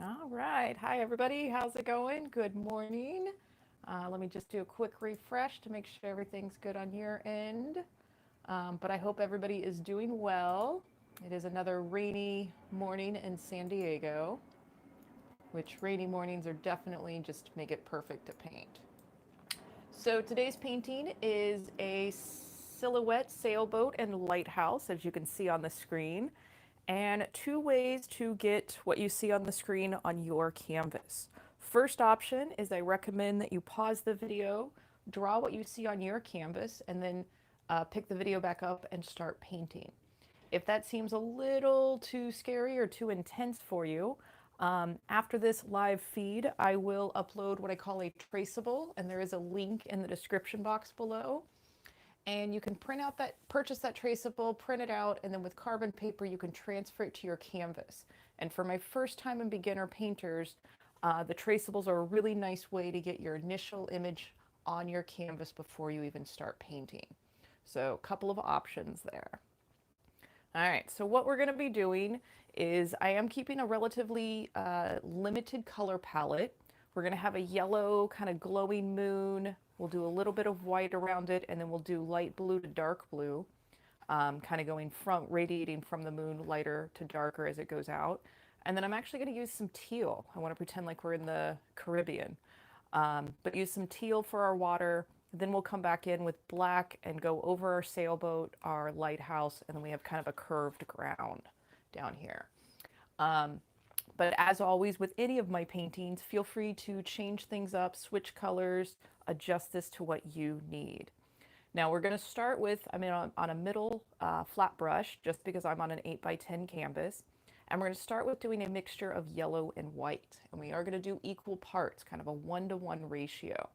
All right. Hi, everybody. How's it going? Good morning. Let me just do a quick refresh to make sure everything's good on your end. But I hope everybody is doing well. It is another rainy morning in San Diego, which rainy mornings are definitely just make it perfect to paint. So today's painting is a silhouette sailboat and lighthouse, as you can see on the screen, and two ways to get what you see on the screen on your canvas. First option is I recommend that you pause the video, draw what you see on your canvas, and then pick the video back up and start painting. If that seems a little too scary or too intense for you, after this live feed, I will upload what I call a traceable, and there is a link in the description box below. And you can print out that, purchase that traceable, print it out, and then with carbon paper, you can transfer it to your canvas. And for my first time and beginner painters, the traceables are a really nice way to get your initial image on your canvas before you even start painting. So a couple of options there. All right, so what we're going to be doing is I am keeping a relatively limited color palette. We're going to have a yellow kind of glowing moon. We'll do a little bit of white around it, and then we'll do light blue to dark blue, kind of going from radiating from the moon lighter to darker as it goes out. And then I'm actually going to use some teal. I want to pretend like we're in the Caribbean, but use some teal for our water. Then we'll come back in with black and go over our sailboat, our lighthouse, and then we have kind of a curved ground down here. But as always with any of my paintings, feel free to change things up, switch colors, adjust this to what you need. Now we're going to start with, on a middle flat brush, just because I'm on an 8x10 canvas. And we're going to start with doing a mixture of yellow and white. And we are going to do equal parts, kind of a 1-to-1 ratio.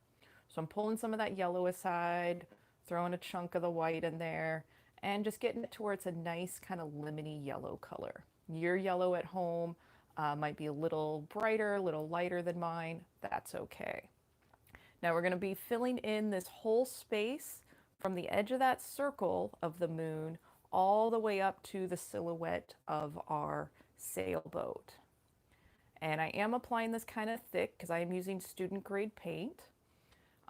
So I'm pulling some of that yellow aside, throwing a chunk of the white in there, and just getting it to where it's a nice kind of lemony yellow color. Your yellow at home might be a little brighter, a little lighter than mine. That's okay. Now we're going to be filling in this whole space from the edge of that circle of the moon all the way up to the silhouette of our sailboat. And I am applying this kind of thick because I am using student grade paint.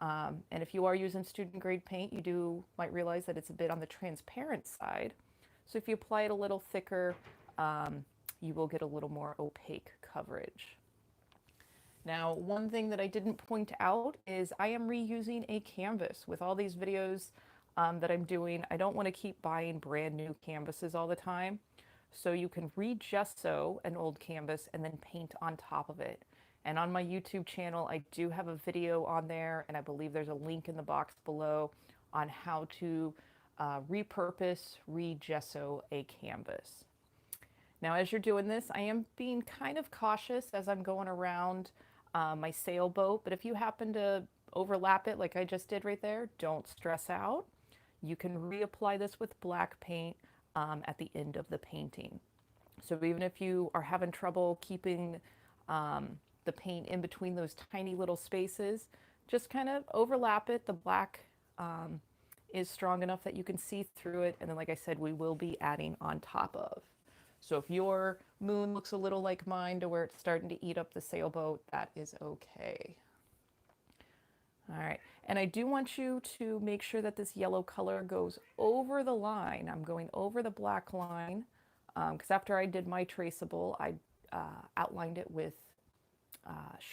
And if you are using student grade paint, you might realize that it's a bit on the transparent side. So if you apply it a little thicker, you will get a little more opaque coverage. Now, one thing that I didn't point out is I am reusing a canvas. With all these videos that I'm doing, I don't want to keep buying brand new canvases all the time. So you can re-gesso an old canvas and then paint on top of it. And on my YouTube channel, I do have a video on there, and I believe there's a link in the box below on how to repurpose, re-gesso a canvas. Now, as you're doing this, I am being kind of cautious as I'm going around my sailboat, but if you happen to overlap it like I just did right there, don't stress out. You can reapply this with black paint at the end of the painting. So even if you are having trouble keeping the paint in between those tiny little spaces, just kind of overlap it. The black is strong enough that you can see through it. And then, like I said, we will be adding on top of. So if your moon looks a little like mine to where it's starting to eat up the sailboat, that is okay. All right, and I do want you to make sure that this yellow color goes over the line. I'm going over the black line because after I did my traceable, I outlined it with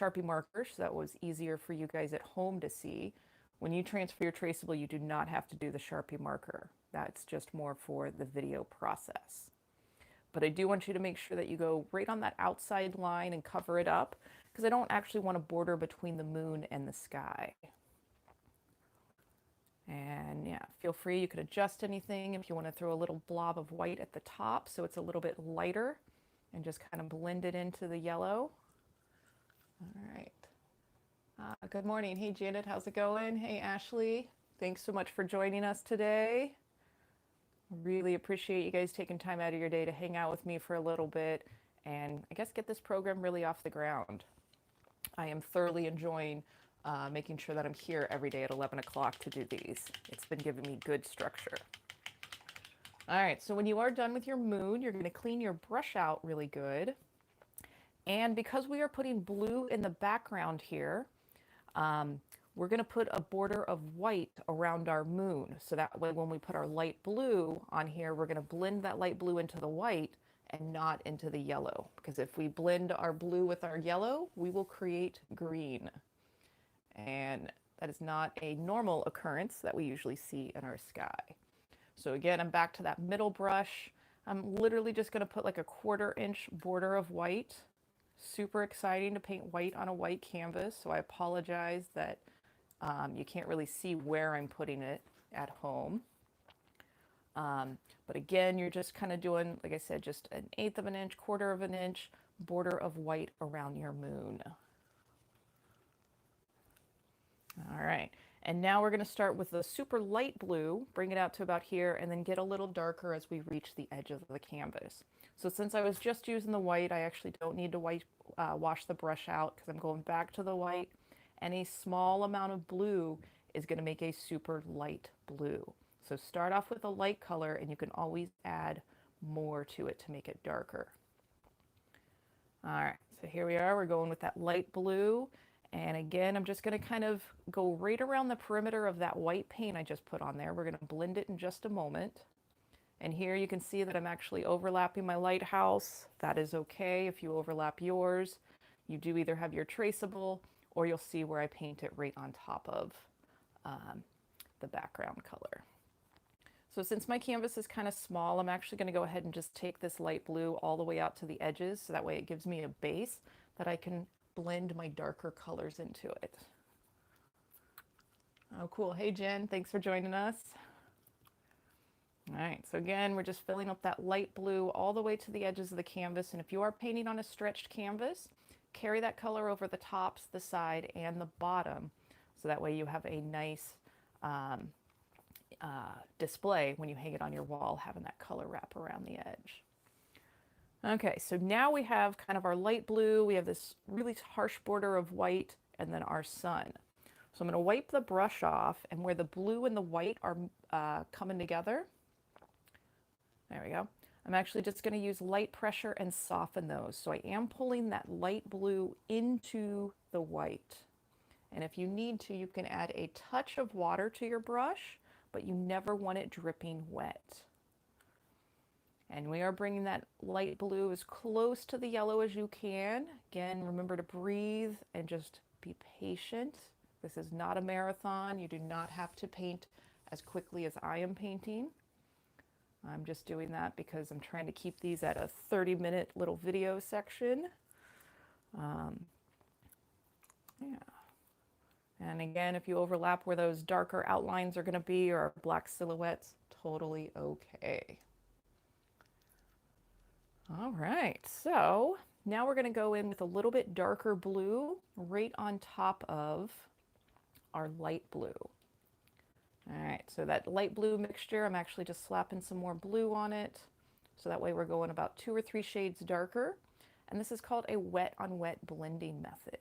Sharpie markers so that was easier for you guys at home to see. When you transfer your traceable, you do not have to do the Sharpie marker. That's just more for the video process. But I do want you to make sure that you go right on that outside line and cover it up because I don't actually want a border between the moon and the sky. And yeah, feel free, you can adjust anything if you want to throw a little blob of white at the top so it's a little bit lighter and just kind of blend it into the yellow. All right. Good morning. Hey, Janet, how's it going? Hey, Ashley. Thanks so much for joining us today. Really appreciate you guys taking time out of your day to hang out with me for a little bit and I guess get this program really off the ground. I am thoroughly enjoying making sure that I'm here every day at 11 o'clock to do these. It's been giving me good structure. All right, so when you are done with your moon, you're going to clean your brush out really good. And because we are putting blue in the background here, we're going to put a border of white around our moon. So that way when we put our light blue on here, we're going to blend that light blue into the white and not into the yellow. Because if we blend our blue with our yellow, we will create green. And that is not a normal occurrence that we usually see in our sky. So again, I'm back to that middle brush. I'm literally just going to put like a 1/4 inch border of white. Super exciting to paint white on a white canvas. So I apologize that you can't really see where I'm putting it at home. But again, you're just kind of doing, like I said, just 1/8 of an inch, 1/4 of an inch border of white around your moon. All right, and now we're going to start with the super light blue, bring it out to about here, and then get a little darker as we reach the edge of the canvas. So since I was just using the white, I actually don't need to wash the brush out because I'm going back to the white. And a small amount of blue is going to make a super light blue. So start off with a light color, and you can always add more to it to make it darker. All right, so here we are. We're going with that light blue. And again, I'm just going to kind of go right around the perimeter of that white paint I just put on there. We're going to blend it in just a moment. And here you can see that I'm actually overlapping my lighthouse. That is okay if you overlap yours. You do either have your traceable, or you'll see where I paint it right on top of the background color. So since my canvas is kind of small, I'm actually going to go ahead and just take this light blue all the way out to the edges, so that way it gives me a base that I can blend my darker colors into it. Oh, cool. Hey, Jen, thanks for joining us. All right, so again, we're just filling up that light blue all the way to the edges of the canvas. And if you are painting on a stretched canvas, carry that color over the tops, the side, and the bottom. So that way you have a nice display when you hang it on your wall, having that color wrap around the edge. Okay, so now we have kind of our light blue. We have this really harsh border of white, and then our sun. So I'm going to wipe the brush off, and where the blue and the white are coming together, there we go. I'm actually just going to use light pressure and soften those. So I am pulling that light blue into the white. And if you need to, you can add a touch of water to your brush, but you never want it dripping wet. And we are bringing that light blue as close to the yellow as you can. Again, remember to breathe and just be patient. This is not a marathon. You do not have to paint as quickly as I am painting. I'm just doing that because I'm trying to keep these at a 30-minute little video section. Yeah. And again, if you overlap where those darker outlines are going to be, or black silhouettes, totally okay. All right, so now we're going to go in with a little bit darker blue right on top of our light blue. All right, so that light blue mixture, I'm actually just slapping some more blue on it. So that way we're going about 2 or 3 shades darker. And this is called a wet on wet blending method.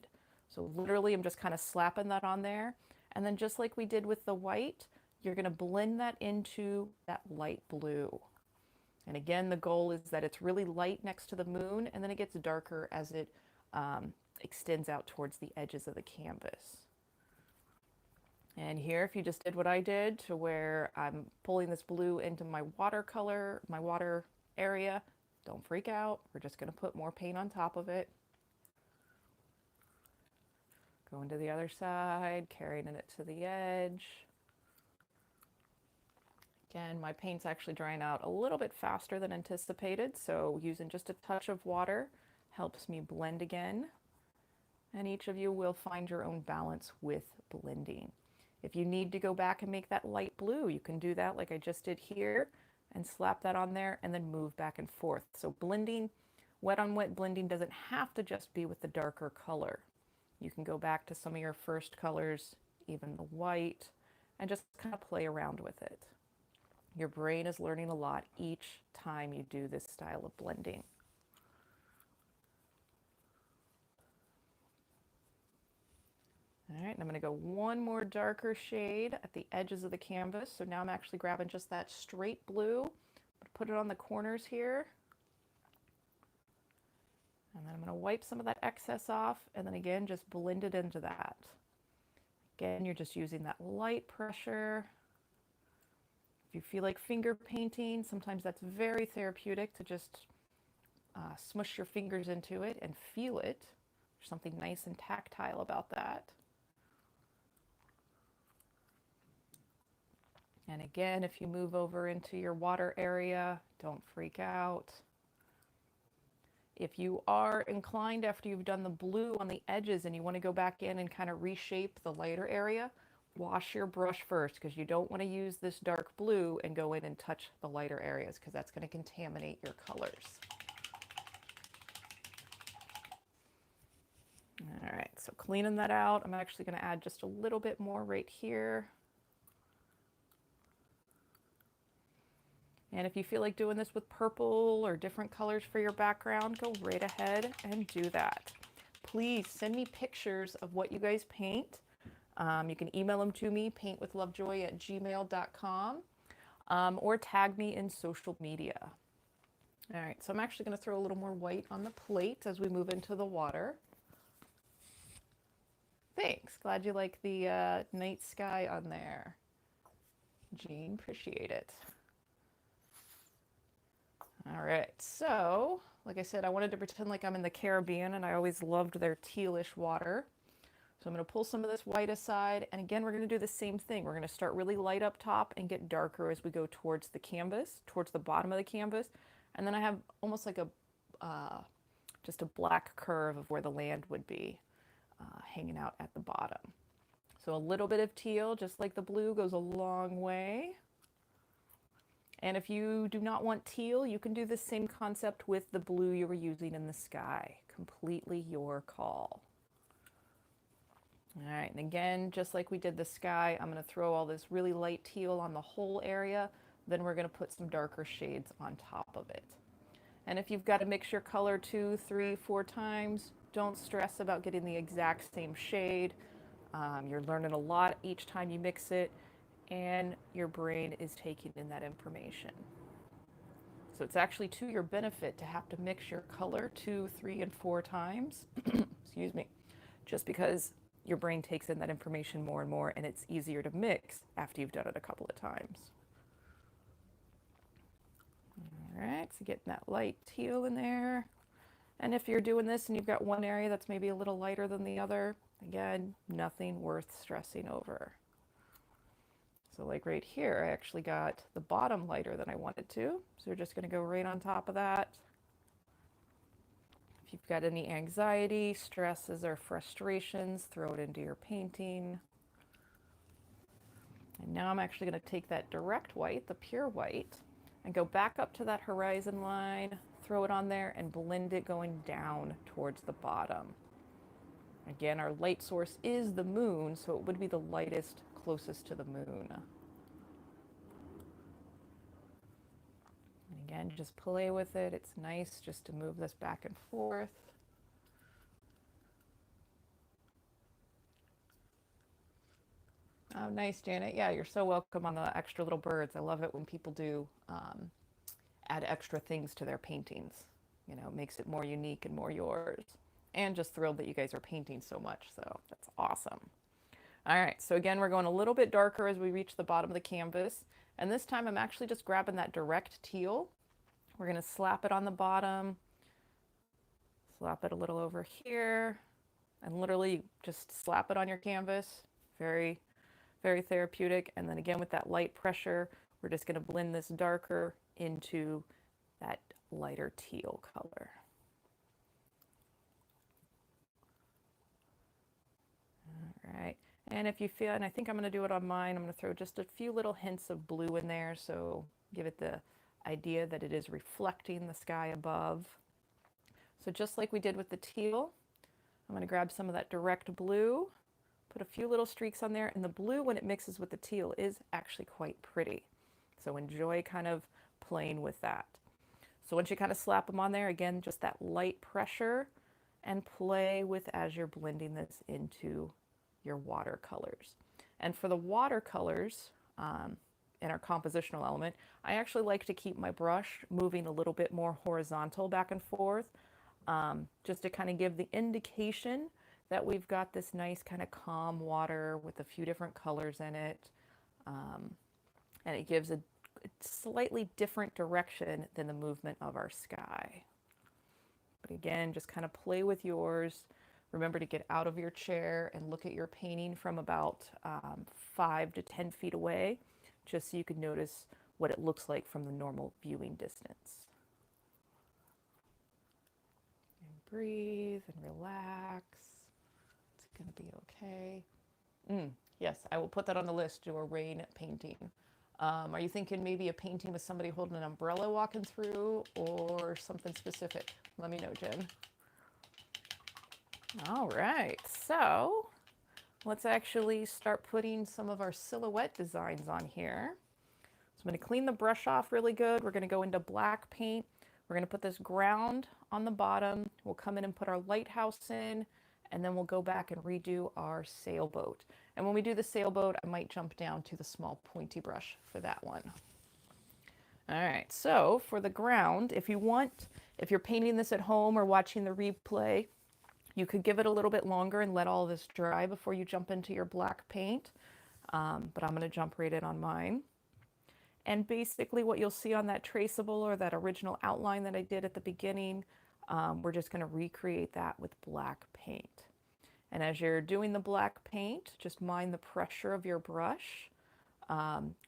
So literally I'm just kind of slapping that on there. And then just like we did with the white, you're going to blend that into that light blue. And again, the goal is that it's really light next to the moon, and then it gets darker as it extends out towards the edges of the canvas. And here, if you just did what I did, to where I'm pulling this blue into my watercolor, my water area, don't freak out. We're just going to put more paint on top of it. Going to the other side, carrying it to the edge. Again, my paint's actually drying out a little bit faster than anticipated, so using just a touch of water helps me blend again. And each of you will find your own balance with blending. If you need to go back and make that light blue, you can do that like I just did here, and slap that on there and then move back and forth. So blending, wet on wet blending doesn't have to just be with the darker color. You can go back to some of your first colors, even the white, and just kind of play around with it. Your brain is learning a lot each time you do this style of blending. All right, and I'm going to go one more darker shade at the edges of the canvas. So now I'm actually grabbing just that straight blue, put it on the corners here. And then I'm going to wipe some of that excess off, and then again, just blend it into that. Again, you're just using that light pressure. If you feel like finger painting, sometimes that's very therapeutic to just smush your fingers into it and feel it. There's something nice and tactile about that. And again, if you move over into your water area, don't freak out. If you are inclined after you've done the blue on the edges and you want to go back in and kind of reshape the lighter area, wash your brush first, because you don't want to use this dark blue and go in and touch the lighter areas, because that's going to contaminate your colors. All right, so cleaning that out, I'm actually going to add just a little bit more right here. And if you feel like doing this with purple or different colors for your background, go right ahead and do that. Please send me pictures of what you guys paint. You can email them to me, paintwithlovejoy@gmail.com, or tag me in social media. All right, so I'm actually going to throw a little more white on the plate as we move into the water. Thanks. Glad you like the night sky on there, Jean. Appreciate it. All right, so like I said, I wanted to pretend like I'm in the Caribbean, and I always loved their tealish water. So I'm going to pull some of this white aside, and again, we're going to do the same thing. We're going to start really light up top and get darker as we go towards the canvas, towards the bottom of the canvas. And then I have almost like a just a black curve of where the land would be hanging out at the bottom. So a little bit of teal, just like the blue, goes a long way. And if you do not want teal, you can do the same concept with the blue you were using in the sky. Completely your call. All right, and again, just like we did the sky, I'm going to throw all this really light teal on the whole area. Then we're going to put some darker shades on top of it. And if you've got to mix your color 2, 3, 4 times, don't stress about getting the exact same shade. You're learning a lot each time you mix it, and your brain is taking in that information. So it's actually to your benefit to have to mix your color 2, 3, and 4 times, excuse me, just because your brain takes in that information more and more, and it's easier to mix after you've done it a couple of times. All right, so getting that light teal in there. And if you're doing this and you've got one area that's maybe a little lighter than the other, again, nothing worth stressing over. So like right here, I actually got the bottom lighter than I wanted to. So we're just going to go right on top of that. If you've got any anxiety, stresses, or frustrations, throw it into your painting. And now I'm actually going to take that direct white, the pure white, and go back up to that horizon line, throw it on there, and blend it going down towards the bottom. Again, our light source is the moon, so it would be the lightest closest to the moon. And again, just play with it. It's nice just to move this back and forth. Oh, nice, Janet. Yeah, you're so welcome on the extra little birds. I love it when people do add extra things to their paintings. You know, it makes it more unique and more yours. And just thrilled that you guys are painting so much, so that's awesome. All right, so again, we're going a little bit darker as we reach the bottom of the canvas. And this time I'm actually just grabbing that direct teal. We're going to slap it on the bottom, slap it a little over here, and literally just slap it on your canvas. Very, very therapeutic. And then again, with that light pressure, we're just going to blend this darker into that lighter teal color. All right. And if you feel, and I think I'm going to do it on mine, I'm going to throw just a few little hints of blue in there, so give it the idea that it is reflecting the sky above. So just like we did with the teal, I'm going to grab some of that direct blue, put a few little streaks on there, and the blue, when it mixes with the teal, is actually quite pretty. So enjoy kind of playing with that. So once you kind of slap them on there, again, just that light pressure, and play with as you're blending this into your watercolors. And for the watercolors in our compositional element, I actually like to keep my brush moving a little bit more horizontal back and forth. just to kind of give the indication that we've got this nice kind of calm water with a few different colors in it. And it gives a slightly different direction than the movement of our sky. But again, just kind of play with yours. Remember to get out of your chair and look at your painting from about 5 to 10 feet away, just so you can notice what it looks like from the normal viewing distance. And breathe and relax. It's going to be okay. Yes, I will put that on the list, do a rain painting. Are you thinking maybe a painting with somebody holding an umbrella walking through, or something specific? Let me know, Jen. All right, so let's actually start putting some of our silhouette designs on here. So I'm going to clean the brush off really good. We're going to go into black paint. We're going to put this ground on the bottom. We'll come in and put our lighthouse in, and then we'll go back and redo our sailboat. And when we do the sailboat, I might jump down to the small pointy brush for that one. All right, so for the ground, if you're painting this at home or watching the replay, you could give it a little bit longer and let all this dry before you jump into your black paint. But I'm going to jump right in on mine. And basically what you'll see on that traceable or that original outline that I did at the beginning, we're just going to recreate that with black paint. And as you're doing the black paint, just mind the pressure of your brush.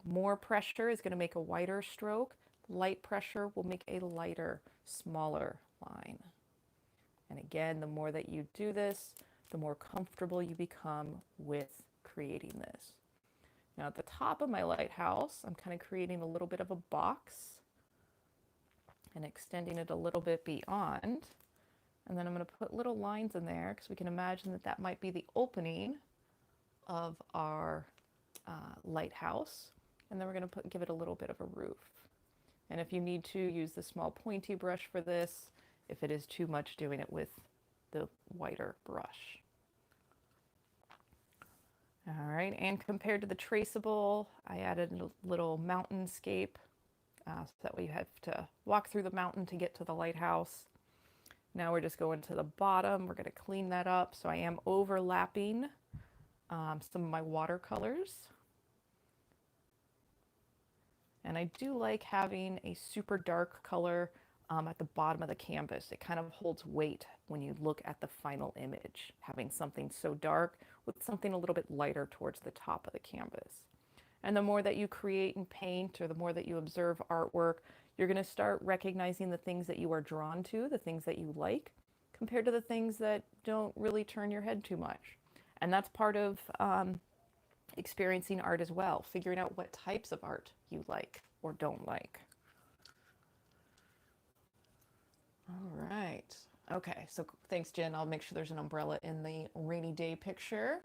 More pressure is going to make a wider stroke. Light pressure will make a lighter, smaller line. And again, the more that you do this, the more comfortable you become with creating this. Now at the top of my lighthouse, I'm kind of creating a little bit of a box and extending it a little bit beyond. And then I'm going to put little lines in there because we can imagine that that might be the opening of our lighthouse. And then we're going to give it a little bit of a roof. And if you need to, use the small pointy brush for this. If it is too much, doing it with the wider brush. All right, and compared to the traceable, I added a little mountainscape so that way you have to walk through the mountain to get to the lighthouse. Now we're just going to the bottom. We're going to clean that up. So I am overlapping some of my watercolors. And I do like having a super dark color at the bottom of the canvas. It kind of holds weight when you look at the final image, having something so dark with something a little bit lighter towards the top of the canvas. And the more that you create and paint, or the more that you observe artwork, you're going to start recognizing the things that you are drawn to, the things that you like, compared to the things that don't really turn your head too much. And that's part of experiencing art as well, figuring out what types of art you like or don't like. All right. Okay, so thanks, Jen. I'll make sure there's an umbrella in the rainy day picture.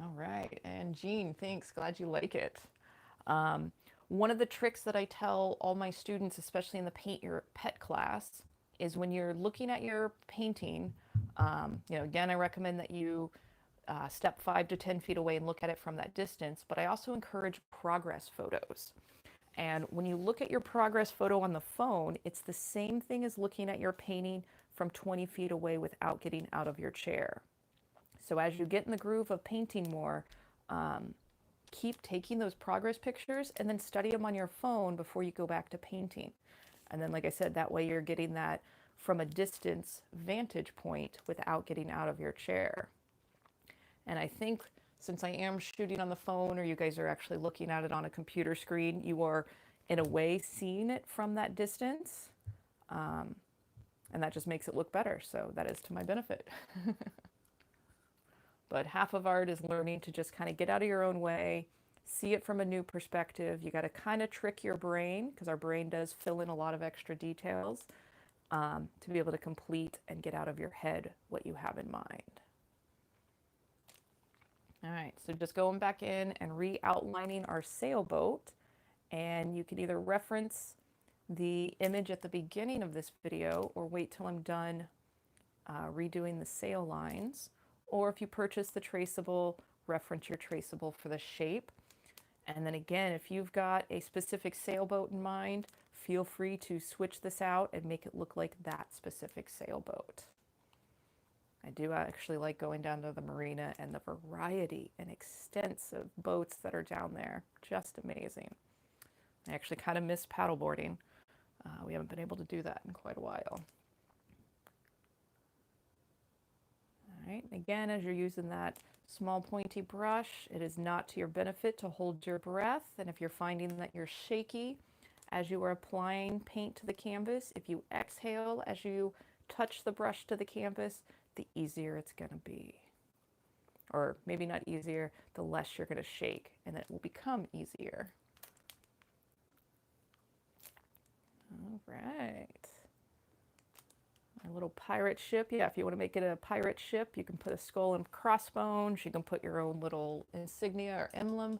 All right, and Jean, thanks. Glad you like it. One of the tricks that I tell all my students, especially in the Paint Your Pet class, is when you're looking at your painting, again, I recommend that you step 5 to 10 feet away and look at it from that distance, but I also encourage progress photos. And when you look at your progress photo on the phone, it's the same thing as looking at your painting from 20 feet away without getting out of your chair. So as you get in the groove of painting more, keep taking those progress pictures and then study them on your phone before you go back to painting. And then, like I said, that way you're getting that from a distance vantage point without getting out of your chair. And I think since I am shooting on the phone, or you guys are actually looking at it on a computer screen, you are in a way seeing it from that distance. And that just makes it look better. So that is to my benefit. But half of art is learning to just kind of get out of your own way, see it from a new perspective. You got to kind of trick your brain, because our brain does fill in a lot of extra details, to be able to complete and get out of your head what you have in mind. All right, so just going back in and re-outlining our sailboat, and you can either reference the image at the beginning of this video or wait till I'm done redoing the sail lines. Or if you purchase the traceable, reference your traceable for the shape. And then again, if you've got a specific sailboat in mind, feel free to switch this out and make it look like that specific sailboat. I do actually like going down to the marina and the variety and extensive boats that are down there. Just amazing. I actually kind of miss paddleboarding. We haven't been able to do that in quite a while. All right, again, as you're using that small pointy brush, it is not to your benefit to hold your breath. And if you're finding that you're shaky as you are applying paint to the canvas, if you exhale as you touch the brush to the canvas, the easier it's going to be. Or maybe not easier, the less you're going to shake, and it will become easier. All right. My little pirate ship. Yeah, if you want to make it a pirate ship, you can put a skull and crossbones. You can put your own little insignia or emblem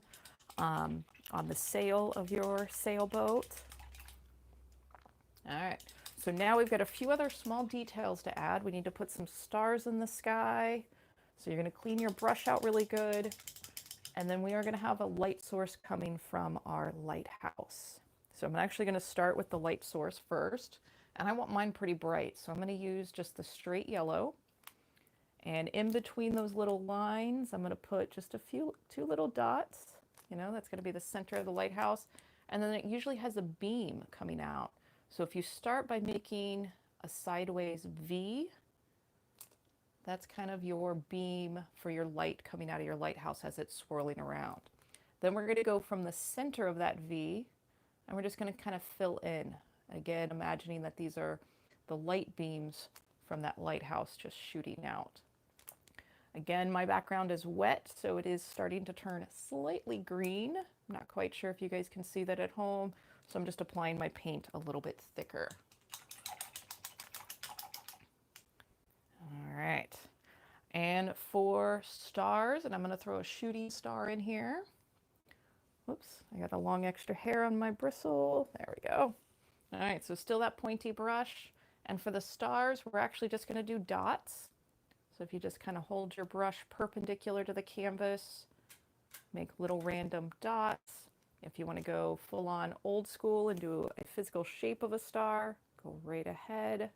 on the sail of your sailboat. All right. So now we've got a few other small details to add. We need to put some stars in the sky. So you're going to clean your brush out really good. And then we are going to have a light source coming from our lighthouse. So I'm actually going to start with the light source first. And I want mine pretty bright. So I'm going to use just the straight yellow. And in between those little lines, I'm going to put just two little dots. You know, that's going to be the center of the lighthouse. And then it usually has a beam coming out. So if you start by making a sideways V, that's kind of your beam for your light coming out of your lighthouse as it's swirling around. Then we're going to go from the center of that V, and we're just going to kind of fill in. Again, imagining that these are the light beams from that lighthouse just shooting out. Again, my background is wet, so it is starting to turn slightly green. I'm not quite sure if you guys can see that at home. So I'm just applying my paint a little bit thicker. All right. And for stars, and I'm going to throw a shooting star in here. Whoops, I got a long extra hair on my bristle. There we go. All right, so still that pointy brush. And for the stars, we're actually just going to do dots. So if you just kind of hold your brush perpendicular to the canvas, make little random dots. If you want to go full on old school and do a physical shape of a star, go right ahead.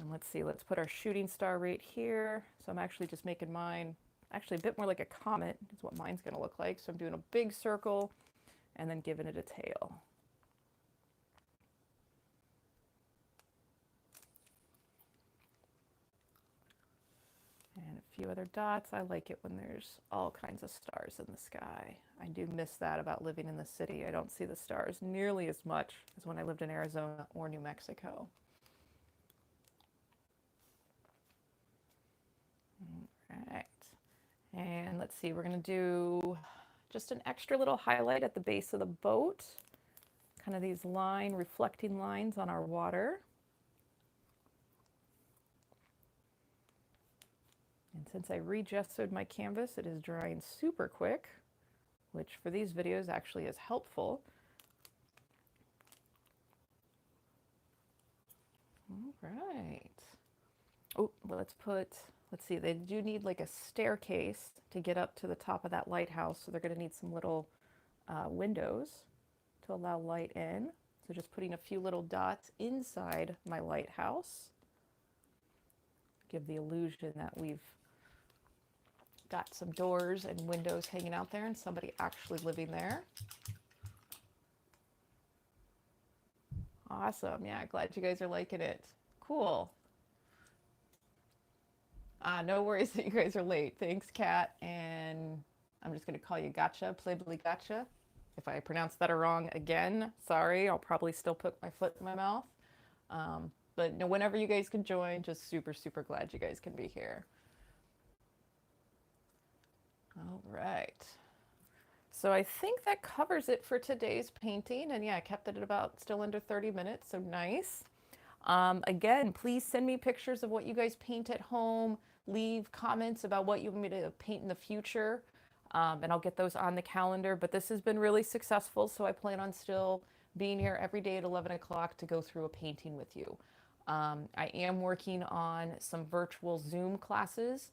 And let's see, let's put our shooting star right here. So I'm actually just making mine actually a bit more like a comet is what mine's going to look like. So I'm doing a big circle and then giving it a tail. And a few other dots. I like it when there's all kinds of stars in the sky. I do miss that about living in the city. I don't see the stars nearly as much as when I lived in Arizona or New Mexico. All right. And let's see, we're going to do just an extra little highlight at the base of the boat. Kind of these reflecting lines on our water. And since I re-gessoed my canvas, it is drying super quick, which for these videos actually is helpful. All right. Oh, well, let's see, they do need like a staircase to get up to the top of that lighthouse, so they're going to need some little windows to allow light in. So just putting a few little dots inside my lighthouse. Give the illusion that we've got some doors and windows hanging out there and somebody actually living there. Awesome. Yeah, glad you guys are liking it. Cool. No worries that you guys are late. Thanks, Kat. And I'm just going to call you Gotcha, Playboy Gotcha. If I pronounced that wrong again, sorry. I'll probably still put my foot in my mouth. But no, whenever you guys can join, just super, super glad you guys can be here. All right. So I think that covers it for today's painting. And yeah, I kept it at about still under 30 minutes, so nice. Again, please send me pictures of what you guys paint at home. Leave comments about what you want me to paint in the future. And I'll get those on the calendar. But this has been really successful, so I plan on still being here every day at 11 o'clock to go through a painting with you. I am working on some virtual Zoom classes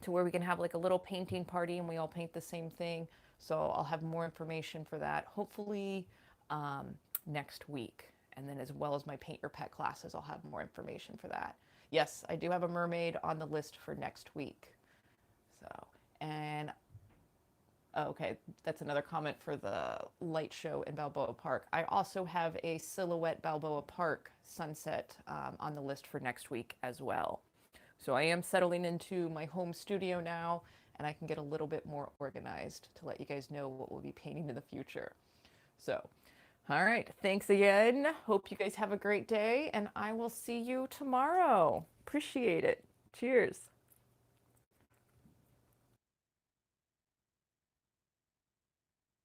to where we can have like a little painting party and we all paint the same thing. So I'll have more information for that. Hopefully next week. And then as well as my Paint Your Pet classes, I'll have more information for that. Yes, I do have a mermaid on the list for next week. So, and okay, that's another comment for the light show in Balboa Park. I also have a Silhouette Balboa Park sunset on the list for next week as well. So I am settling into my home studio now, and I can get a little bit more organized to let you guys know what we'll be painting in the future. So, all right, thanks again. Hope you guys have a great day, and I will see you tomorrow. Appreciate it. Cheers.